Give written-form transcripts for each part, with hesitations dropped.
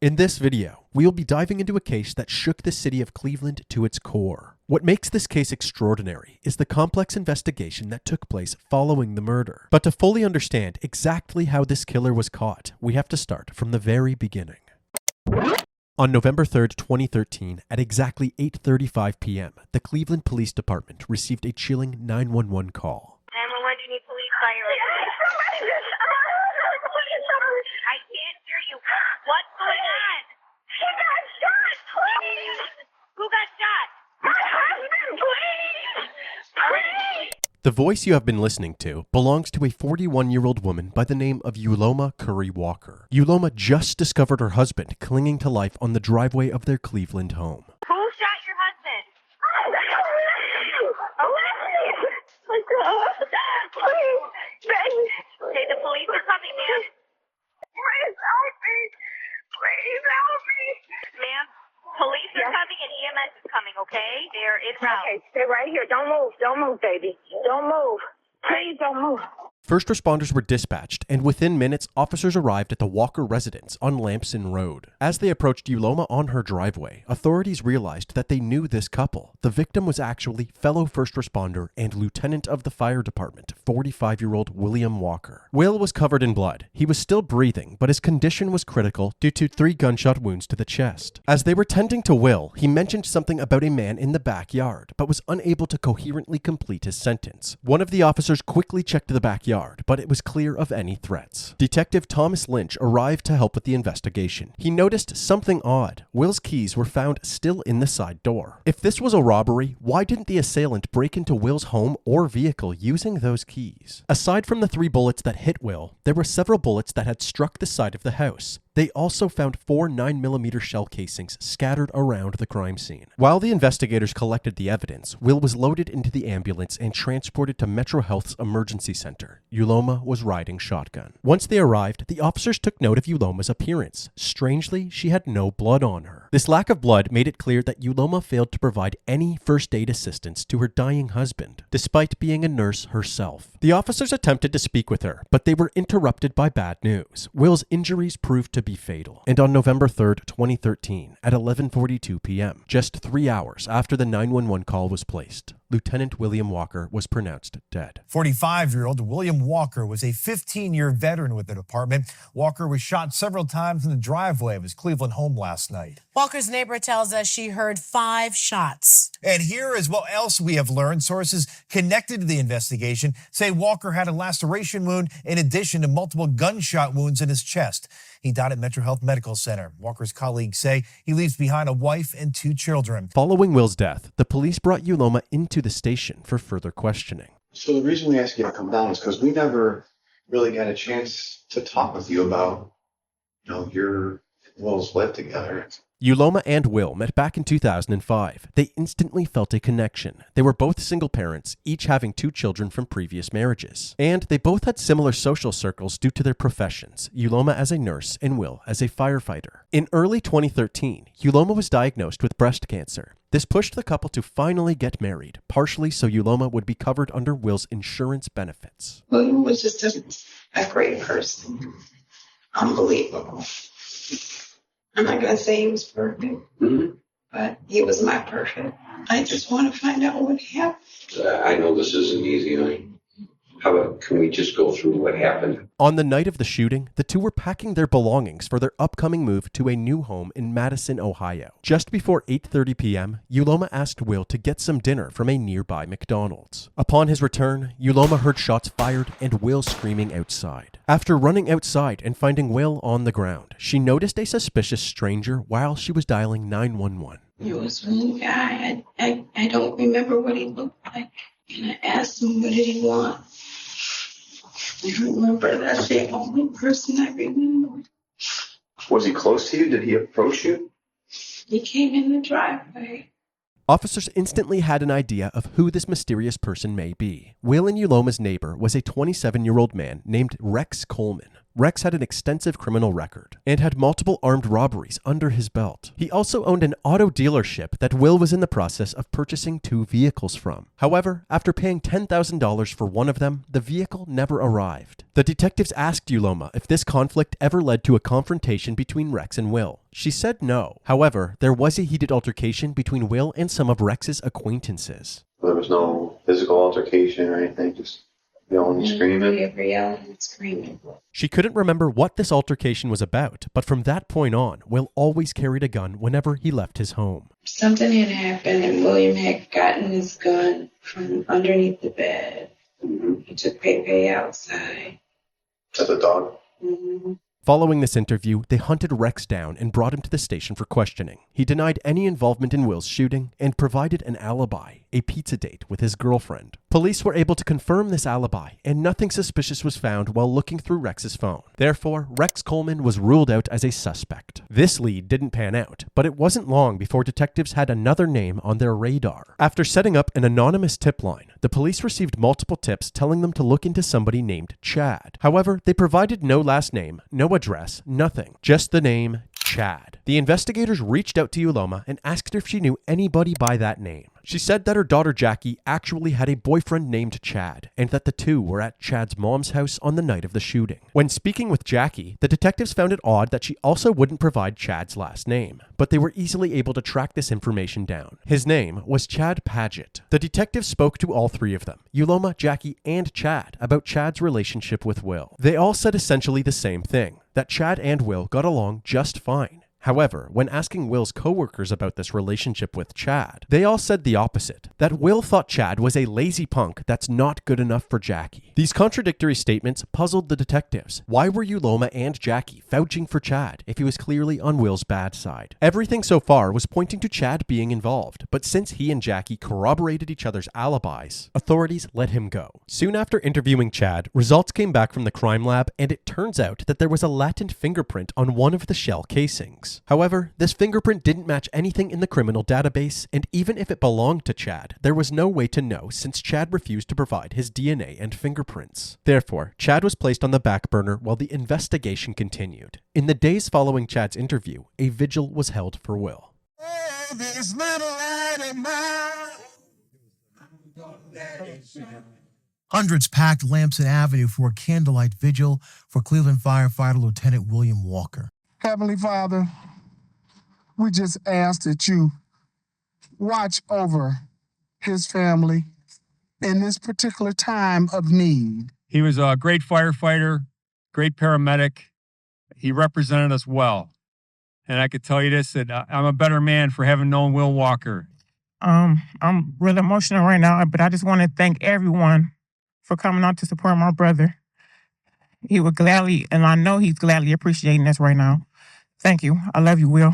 In this video, we'll be diving into a case that shook the city of Cleveland to its core. What makes this case extraordinary is the complex investigation that took place following the murder. But to fully understand exactly how this killer was caught, we have to start from the very beginning. On November 3rd, 2013, at exactly 8:35 p.m., the Cleveland Police Department received a chilling 911 call. 911, do you need police fire? I can't hear you. What's going on? He got shot, please! Who got shot? My husband, please! Please! The voice you have been listening to belongs to a 41-year-old woman by the name of Uloma Curry Walker. Uloma just discovered her husband clinging to life on the driveway of their Cleveland home. Who shot your husband? Please, baby. Okay, the police are coming, ma'am. Please help me. Please help me. Ma'am, police are coming and EMS is coming, okay? They're en route. Okay, stay right here. Don't move. Don't move, baby. Don't move. Please don't move. First responders were dispatched, and within minutes, officers arrived at the Walker residence on Lampson Road. As they approached Uloma on her driveway, authorities realized that they knew this couple. The victim was actually fellow first responder and lieutenant of the fire department, 45-year-old William Walker. Will was covered in blood. He was still breathing, but his condition was critical due to 3 gunshot wounds to the chest. As they were tending to Will, he mentioned something about a man in the backyard, but was unable to coherently complete his sentence. One of the officers quickly checked the backyard, but it was clear of any threats. Detective Thomas Lynch arrived to help with the investigation. He noticed something odd. Will's keys were found still in the side door. If this was a robbery, why didn't the assailant break into Will's home or vehicle using those keys? Aside from the 3 bullets that hit Will, there were several bullets that had struck the side of the house. They also found 4 9mm shell casings scattered around the crime scene. While the investigators collected the evidence, Will was loaded into the ambulance and transported to Metro Health's emergency center. Uloma was riding shotgun. Once they arrived, the officers took note of Uloma's appearance. Strangely, she had no blood on her. This lack of blood made it clear that Uloma failed to provide any first aid assistance to her dying husband, despite being a nurse herself. The officers attempted to speak with her, but they were interrupted by bad news. Will's injuries proved to be fatal. And on November 3rd, 2013, at 11:42 p.m., just 3 hours after the 911 call was placed, Lieutenant William Walker was pronounced dead. 45-year-old William Walker was a 15-year veteran with the department. Walker was shot several times in the driveway of his Cleveland home last night. Walker's neighbor tells us she heard 5 shots. And here is what else we have learned. Sources connected to the investigation say Walker had a laceration wound in addition to multiple gunshot wounds in his chest. He died at Metro Health Medical Center. Walker's colleagues say he leaves behind a wife and 2 children. Following Will's death, the police brought Uloma into the station for further questioning. So the reason we asked you to come down is because we never really got a chance to talk with you about, your Will's life together. Uloma and Will met back in 2005. They instantly felt a connection. They were both single parents, each having 2 children from previous marriages. And they both had similar social circles due to their professions, Uloma as a nurse and Will as a firefighter. In early 2013, Uloma was diagnosed with breast cancer. This pushed the couple to finally get married, partially so Uloma would be covered under Will's insurance benefits. William was just a great person. Unbelievable. I'm not going to say he was perfect, but he was my perfect. I just want to find out what happened. I know this isn't easy, honey. How about, can we just go through what happened? On the night of the shooting, the 2 were packing their belongings for their upcoming move to a new home in Madison, Ohio. Just before 8:30 p.m., Uloma asked Will to get some dinner from a nearby McDonald's. Upon his return, Uloma heard shots fired and Will screaming outside. After running outside and finding Will on the ground, she noticed a suspicious stranger while she was dialing 911. It was one guy. I don't remember what he looked like. And I asked him, what did he want? I remember. That's the only person I remember. Was he close to you? Did he approach you? He came in the driveway. Officers instantly had an idea of who this mysterious person may be. Will and Uloma's neighbor was a 27-year-old man named Rex Coleman. Rex had an extensive criminal record and had multiple armed robberies under his belt. He also owned an auto dealership that Will was in the process of purchasing 2 vehicles from. However, after paying $10,000 for one of them, the vehicle never arrived. The detectives asked Uloma if this conflict ever led to a confrontation between Rex and Will. She said no. However, there was a heated altercation between Will and some of Rex's acquaintances. There was no physical altercation or anything, just yelling and screaming. Yelling and screaming. She couldn't remember what this altercation was about, but from that point on, Will always carried a gun whenever he left his home. Something had happened and William had gotten his gun from underneath the bed. He took Pepe outside. To the dog. Mm-hmm. Following this interview, they hunted Rex down and brought him to the station for questioning. He denied any involvement in Will's shooting and provided an alibi, a pizza date with his girlfriend. Police were able to confirm this alibi, and nothing suspicious was found while looking through Rex's phone. Therefore, Rex Coleman was ruled out as a suspect. This lead didn't pan out, but it wasn't long before detectives had another name on their radar. After setting up an anonymous tip line, the police received multiple tips telling them to look into somebody named Chad. However, they provided no last name, no address, nothing, just the name Chad. The investigators reached out to Uloma and asked her if she knew anybody by that name. She said that her daughter Jackie actually had a boyfriend named Chad, and that the two were at Chad's mom's house on the night of the shooting. When speaking with Jackie, the detectives found it odd that she also wouldn't provide Chad's last name, but they were easily able to track this information down. His name was Chad Paget. The detectives spoke to all 3 of them, Uloma, Jackie, and Chad, about Chad's relationship with Will. They all said essentially the same thing, that Chad and Will got along just fine. However, when asking Will's co-workers about this relationship with Chad, they all said the opposite, that Will thought Chad was a lazy punk that's not good enough for Jackie. These contradictory statements puzzled the detectives. Why were Uloma and Jackie vouching for Chad if he was clearly on Will's bad side? Everything so far was pointing to Chad being involved, but since he and Jackie corroborated each other's alibis, authorities let him go. Soon after interviewing Chad, results came back from the crime lab, and it turns out that there was a latent fingerprint on one of the shell casings. However, this fingerprint didn't match anything in the criminal database, and even if it belonged to Chad, there was no way to know since Chad refused to provide his DNA and fingerprints. Therefore, Chad was placed on the back burner while the investigation continued. In the days following Chad's interview, a vigil was held for Will. Hundreds packed Lamson Avenue for a candlelight vigil for Cleveland firefighter Lieutenant William Walker. Heavenly Father, we just ask that you watch over his family in this particular time of need. He was a great firefighter, great paramedic. He represented us well. And I could tell you this, that I'm a better man for having known Will Walker. I'm really emotional right now, but I just want to thank everyone for coming out to support my brother. He would gladly, and I know he's gladly appreciating this right now. Thank you. I love you, Will.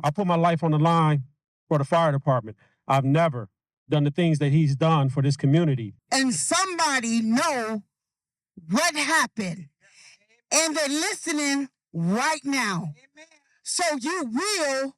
I put my life on the line for the fire department. I've never done the things that he's done for this community. And somebody know what happened. And they're listening right now. So you will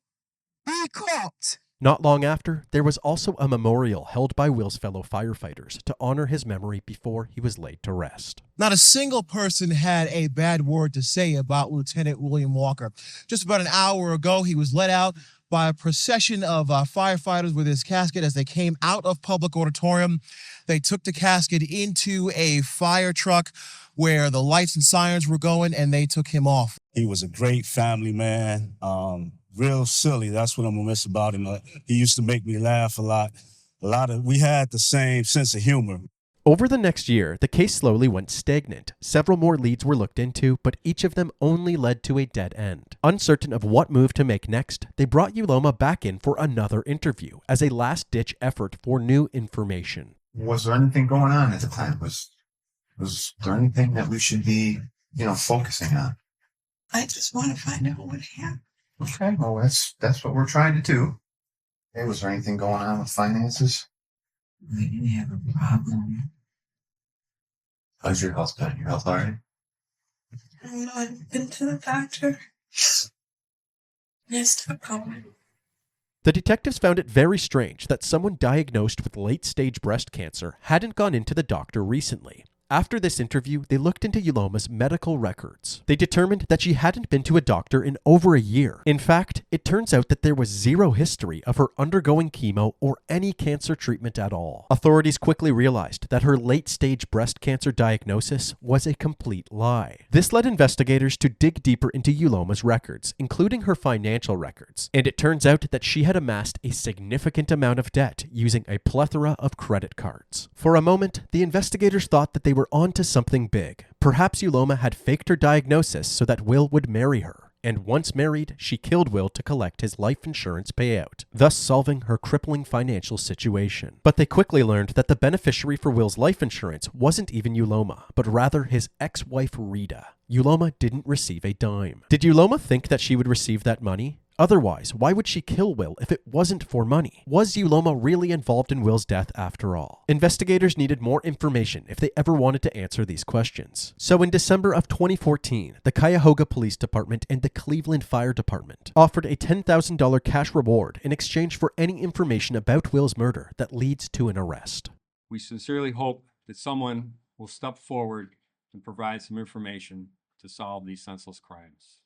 be caught. Not long after, there was also a memorial held by Will's fellow firefighters to honor his memory before he was laid to rest. Not a single person had a bad word to say about Lieutenant William Walker. Just about an hour ago, he was let out by a procession of firefighters with his casket as they came out of public auditorium. They took the casket into a fire truck where the lights and sirens were going, and they took him off. He was a great family man. Real silly. That's what I'm gonna miss about him. He used to make me laugh a lot. We had the same sense of humor. Over the next year, the case slowly went stagnant. Several more leads were looked into, but each of them only led to a dead end. Uncertain of what move to make next, they brought Uloma back in for another interview as a last-ditch effort for new information. Was there anything going on at the time? Was there anything that we should be, focusing on? I just want to find out what happened. Okay, well, that's what we're trying to do. Hey, was there anything going on with finances? We didn't have a problem. How's your health been? Your health all right? I've been to the doctor. Yes, no problem. The detectives found it very strange that someone diagnosed with late-stage breast cancer hadn't gone into the doctor recently. After this interview, they looked into Uloma's medical records. They determined that she hadn't been to a doctor in over a year. In fact, it turns out that there was zero history of her undergoing chemo or any cancer treatment at all. Authorities quickly realized that her late-stage breast cancer diagnosis was a complete lie. This led investigators to dig deeper into Uloma's records, including her financial records, and it turns out that she had amassed a significant amount of debt using a plethora of credit cards. For a moment, the investigators thought that they were onto something big. Perhaps Uloma had faked her diagnosis so that Will would marry her, and once married, she killed Will to collect his life insurance payout, thus solving her crippling financial situation. But they quickly learned that the beneficiary for Will's life insurance wasn't even Uloma, but rather his ex-wife Rita. Uloma didn't receive a dime. Did Uloma think that she would receive that money? Otherwise, why would she kill Will if it wasn't for money? Was Uloma really involved in Will's death after all? Investigators needed more information if they ever wanted to answer these questions. So in December of 2014, the Cuyahoga Police Department and the Cleveland Fire Department offered a $10,000 cash reward in exchange for any information about Will's murder that leads to an arrest. We sincerely hope that someone will step forward and provide some information to solve these senseless crimes.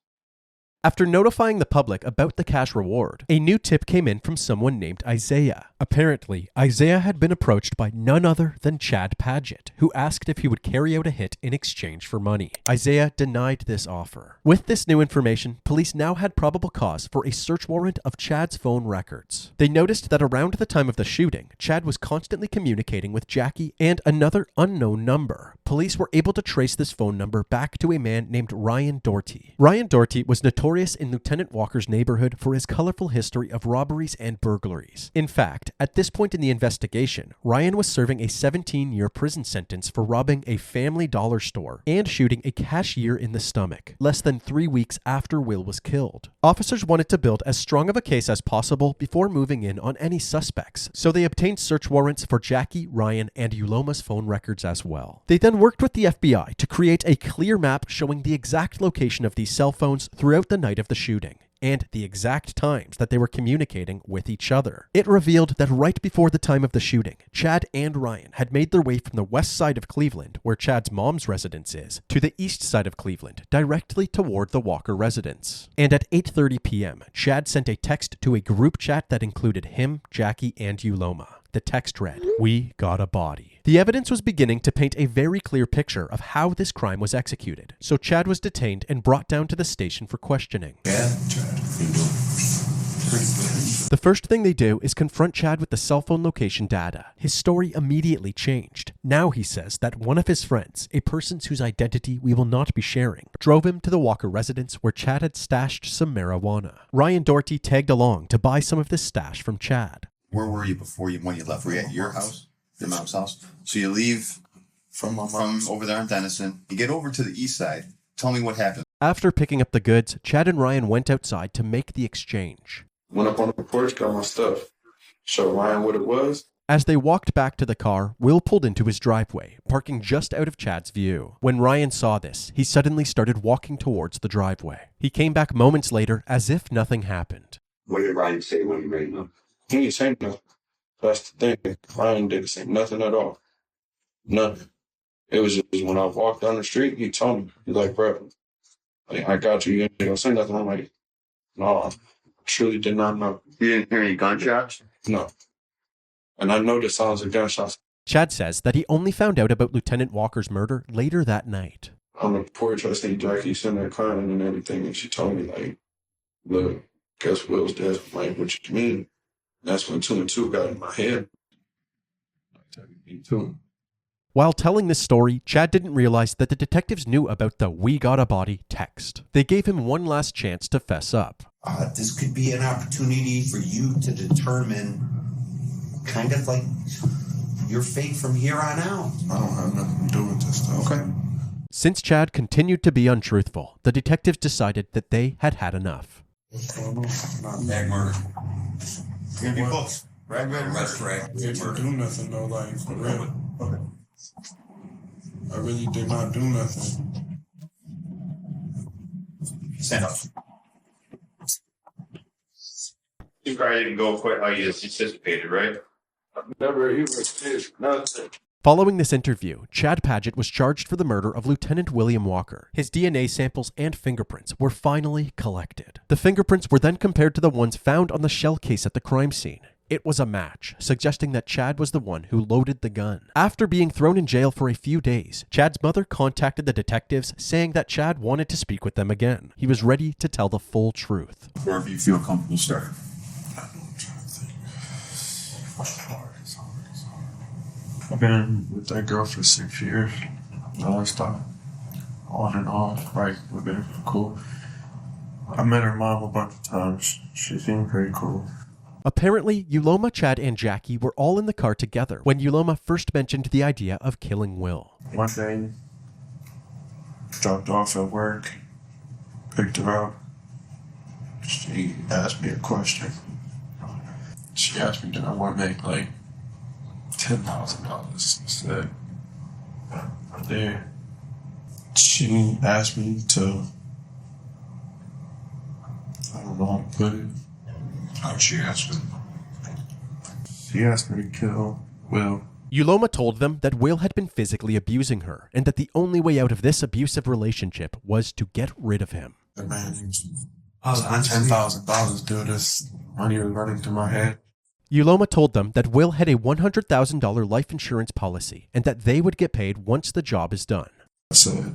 After notifying the public about the cash reward, a new tip came in from someone named Isaiah. Apparently, Isaiah had been approached by none other than Chad Padgett, who asked if he would carry out a hit in exchange for money. Isaiah denied this offer. With this new information, police now had probable cause for a search warrant of Chad's phone records. They noticed that around the time of the shooting, Chad was constantly communicating with Jackie and another unknown number. Police were able to trace this phone number back to a man named Ryan Doherty. Ryan Doherty was notorious in Lieutenant Walker's neighborhood for his colorful history of robberies and burglaries. In fact, at this point in the investigation, Ryan was serving a 17-year prison sentence for robbing a Family Dollar store and shooting a cashier in the stomach, less than 3 weeks after Will was killed. Officers wanted to build as strong of a case as possible before moving in on any suspects, so they obtained search warrants for Jackie, Ryan, and Uloma's phone records as well. They then worked with the FBI to create a clear map showing the exact location of these cell phones throughout the night of the shooting, and the exact times that they were communicating with each other. It revealed that right before the time of the shooting, Chad and Ryan had made their way from the west side of Cleveland, where Chad's mom's residence is, to the east side of Cleveland, directly toward the Walker residence. And at 8:30 p.m., Chad sent a text to a group chat that included him, Jackie, and Uloma. The text read, "We got a body." The evidence was beginning to paint a very clear picture of how this crime was executed, so Chad was detained and brought down to the station for questioning. The first thing they do is confront Chad with the cell phone location data. His story immediately changed. Now he says that one of his friends, a person whose identity we will not be sharing, drove him to the Walker residence where Chad had stashed some marijuana. Ryan Doherty tagged along to buy some of this stash from Chad. Where were you when you left? Were you at your house? Your mom's house? So you leave from over there in Denison. You get over to the east side. Tell me what happened. After picking up the goods, Chad and Ryan went outside to make the exchange. Went up on the porch, got my stuff. Showed Ryan what it was. As they walked back to the car, Will pulled into his driveway, parking just out of Chad's view. When Ryan saw this, he suddenly started walking towards the driveway. He came back moments later as if nothing happened. What did Ryan say when he made up? He didn't say nothing. That's the thing. Ryan didn't say nothing at all. Nothing. It was just when I walked down the street, he told me, he's like, bro, I got you. You ain't gonna say nothing. I'm like, no, I truly did not know. You didn't hear any gunshots? No. And I know the sounds of gunshots. Chad says that he only found out about Lieutenant Walker's murder later that night. On the porch, I see Jackie sitting there crying and everything, and she told me, like, look, guess Will's dead. I'm like, what you mean? That's when 2 and 2 got in my head. Me too. While telling this story, Chad didn't realize that the detectives knew about the "We Got a Body" text. They gave him one last chance to fess up. This could be an opportunity for you to determine kind of like your fate from here on out. I don't have nothing to do with this stuff. Okay. Since Chad continued to be untruthful, the detectives decided that they had had enough. Bag murder. Give you books. Right. Didn't do nothing though, like for real. Okay. I really did not do nothing. Stand up. You probably didn't go quite how you anticipated, right? I've never even did nothing. Following this interview, Chad Paget was charged for the murder of Lieutenant William Walker. His DNA samples and fingerprints were finally collected. The fingerprints were then compared to the ones found on the shell case at the crime scene. It was a match, suggesting that Chad was the one who loaded the gun. After being thrown in jail for a few days, Chad's mother contacted the detectives, saying that Chad wanted to speak with them again. He was ready to tell the full truth. Wherever you feel comfortable starting. I've been with that girl for 6 years. Non-stop. On and off. Right, we've been cool. I met her mom a bunch of times. She seemed pretty cool. Apparently, Uloma, Chad, and Jackie were all in the car together when Uloma first mentioned the idea of killing Will. One day, dropped off at work, picked her up. She asked me a question. She asked me, did I want to make like $10,000? I said, yeah. She asked me to, I don't know how to put it. How'd she ask me? She asked me to kill Will. Uloma told them that Will had been physically abusing her, and that the only way out of this abusive relationship was to get rid of him. The man, I was on $10,000 to this. Money was running through my head. Uloma told them that Will had a $100,000 life insurance policy, and that they would get paid once the job is done. I said,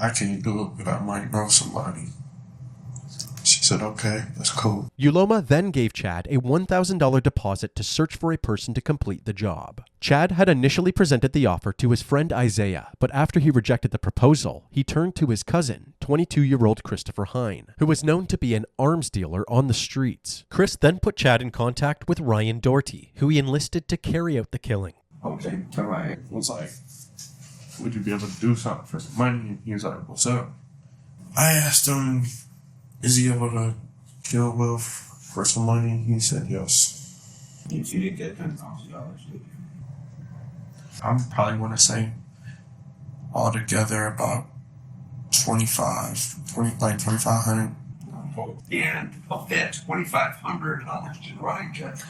I can't do it, but I might know somebody. She said, okay, that's cool. Uloma then gave Chad a $1,000 deposit to search for a person to complete the job. Chad had initially presented the offer to his friend Isaiah, but after he rejected the proposal, he turned to his cousin, 22-year-old Christopher Hine, who was known to be an arms dealer on the streets. Chris then put Chad in contact with Ryan Doherty, who he enlisted to carry out the killing. Okay, Ryan was like, would you be able to do something for some money? He was like, what's up? I asked him, is he able to kill Will for some money? He said yes. You didn't get $10,000, did you? I probably want to say altogether about 2,500. And of that $2,500, how much did Ryan get?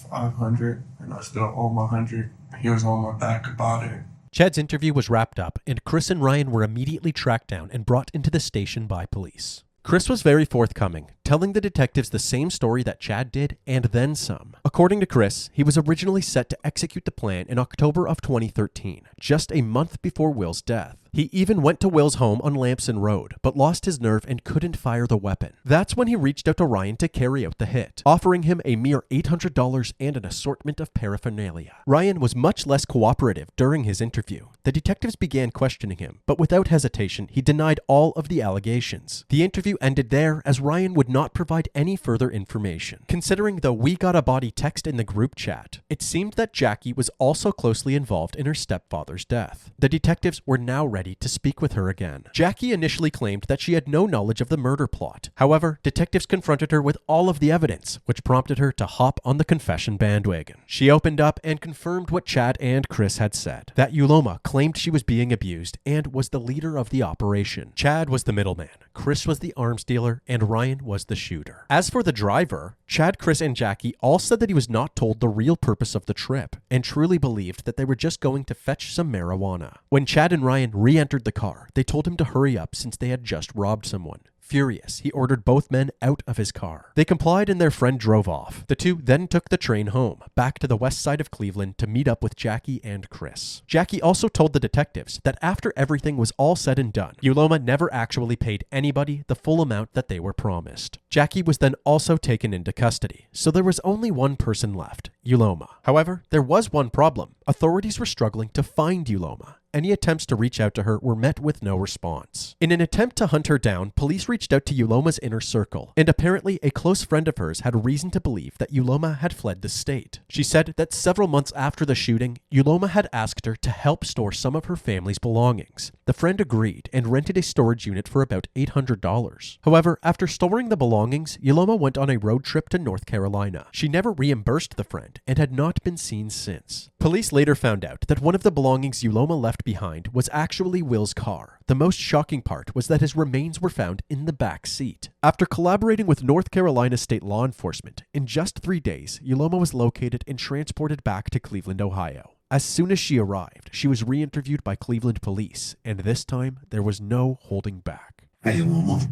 500, and I still owe him 100. He was on my back about it. Chad's interview was wrapped up, and Chris and Ryan were immediately tracked down and brought into the station by police. Chris was very forthcoming, telling the detectives the same story that Chad did, and then some. According to Chris, he was originally set to execute the plan in October of 2013, just a month before Will's death. He even went to Will's home on Lamson Road, but lost his nerve and couldn't fire the weapon. That's when he reached out to Ryan to carry out the hit, offering him a mere $800 and an assortment of paraphernalia. Ryan was much less cooperative during his interview. The detectives began questioning him, but without hesitation, he denied all of the allegations. The interview ended there, as Ryan would not provide any further information. Considering the "we got a body" text in the group chat, it seemed that Jackie was also closely involved in her stepfather's death. The detectives were now ready to speak with her again. Jackie initially claimed that she had no knowledge of the murder plot. However, detectives confronted her with all of the evidence, which prompted her to hop on the confession bandwagon. She opened up and confirmed what Chad and Chris had said, that Uloma claimed she was being abused and was the leader of the operation. Chad was the middleman, Chris was the arms dealer, and Ryan was the shooter. As for the driver, Chad, Chris, and Jackie all said that he was not told the real purpose of the trip, and truly believed that they were just going to fetch some marijuana. When Chad and Ryan re-entered the car, they told him to hurry up since they had just robbed someone. Furious, he ordered both men out of his car. They complied and their friend drove off. The two then took the train home, back to the west side of Cleveland to meet up with Jackie and Chris. Jackie also told the detectives that after everything was all said and done, Uloma never actually paid anybody the full amount that they were promised. Jackie was then also taken into custody, so there was only one person left, Uloma. However, there was one problem. Authorities were struggling to find Uloma. Any attempts to reach out to her were met with no response. In an attempt to hunt her down, police reached out to Uloma's inner circle, and apparently a close friend of hers had reason to believe that Uloma had fled the state. She said that several months after the shooting, Uloma had asked her to help store some of her family's belongings. The friend agreed and rented a storage unit for about $800. However, after storing the belongings, Uloma went on a road trip to North Carolina. She never reimbursed the friend and had not been seen since. Police later found out that one of the belongings Uloma left left behind was actually Will's car. The most shocking part was that his remains were found in the back seat. After collaborating with North Carolina state law enforcement, in just 3 days, Uloma was located and transported back to Cleveland, Ohio. As soon as she arrived, she was re-interviewed by Cleveland police, and this time, there was no holding back. Hey, Uloma.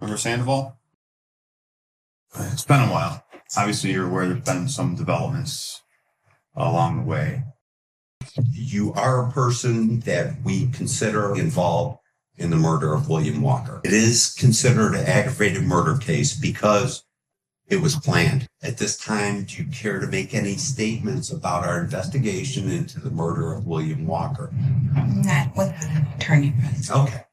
Remember Sandoval? It's been a while. Obviously, you're aware there's been some developments along the way. You are a person that we consider involved in the murder of William Walker. It is considered an aggravated murder case because it was planned. At this time, do you care to make any statements about our investigation into the murder of William Walker? Not with an attorney present. Okay.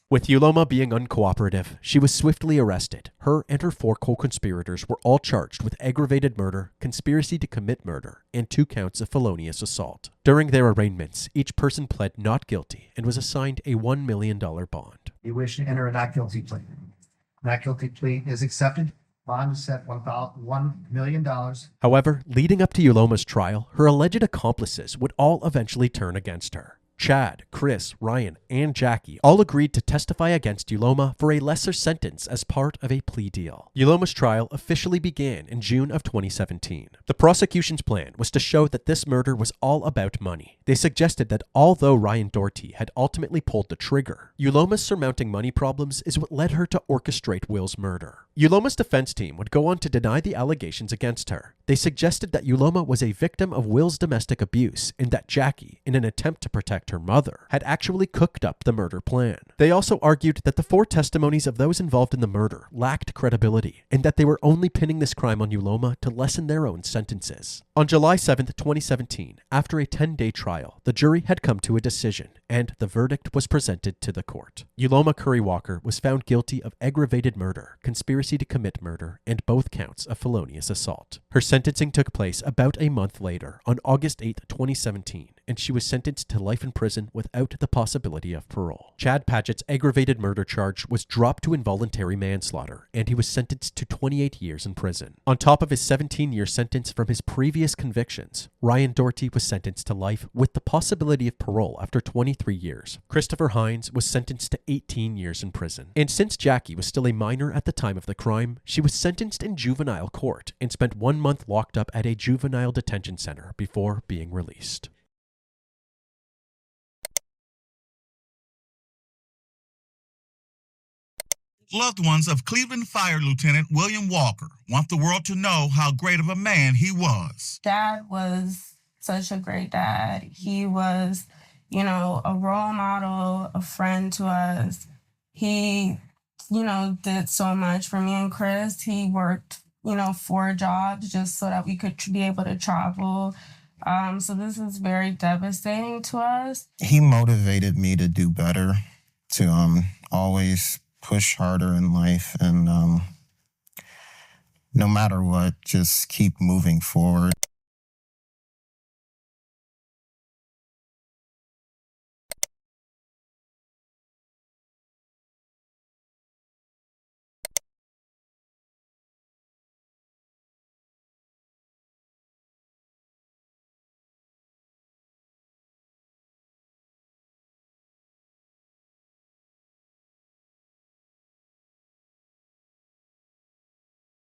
With Uloma being uncooperative, she was swiftly arrested. Her and her 4 co-conspirators were all charged with aggravated murder, conspiracy to commit murder, and 2 counts of felonious assault. During their arraignments, each person pled not guilty and was assigned a $1 million bond. You wish to enter a not guilty plea. Not guilty plea is accepted. Bond is set $1 million. However, leading up to Uloma's trial, her alleged accomplices would all eventually turn against her. Chad, Chris, Ryan, and Jackie all agreed to testify against Uloma for a lesser sentence as part of a plea deal. Uloma's trial officially began in June of 2017. The prosecution's plan was to show that this murder was all about money. They suggested that although Ryan Doherty had ultimately pulled the trigger, Uloma's surmounting money problems is what led her to orchestrate Will's murder. Uloma's defense team would go on to deny the allegations against her. They suggested that Uloma was a victim of Will's domestic abuse and that Jackie, in an attempt to protect her mother, had actually cooked up the murder plan. They also argued that the 4 testimonies of those involved in the murder lacked credibility and that they were only pinning this crime on Uloma to lessen their own sentences. On July 7th, 2017, after a 10-day trial, the jury had come to a decision and the verdict was presented to the court. Uloma Curry Walker was found guilty of aggravated murder, conspiracy to commit murder, and both counts of felonious assault. Her sentencing took place about a month later, on August 8, 2017, and she was sentenced to life in prison without the possibility of parole. Chad Padgett's aggravated murder charge was dropped to involuntary manslaughter, and he was sentenced to 28 years in prison. On top of his 17-year sentence from his previous convictions, Ryan Doherty was sentenced to life with the possibility of parole after 23 years. Christopher Hines was sentenced to 18 years in prison. And since Jackie was still a minor at the time of the crime, she was sentenced in juvenile court and spent 1 month locked up at a juvenile detention center before being released. Loved ones of Cleveland Fire Lieutenant William Walker want the world to know how great of a man he was. Dad was such a great dad. He was, a role model, a friend to us. He, did so much for me and Chris. He worked, 4 jobs just so that we could be able to travel. So this is very devastating to us. He motivated me to do better, to always push harder in life, and no matter what, just keep moving forward.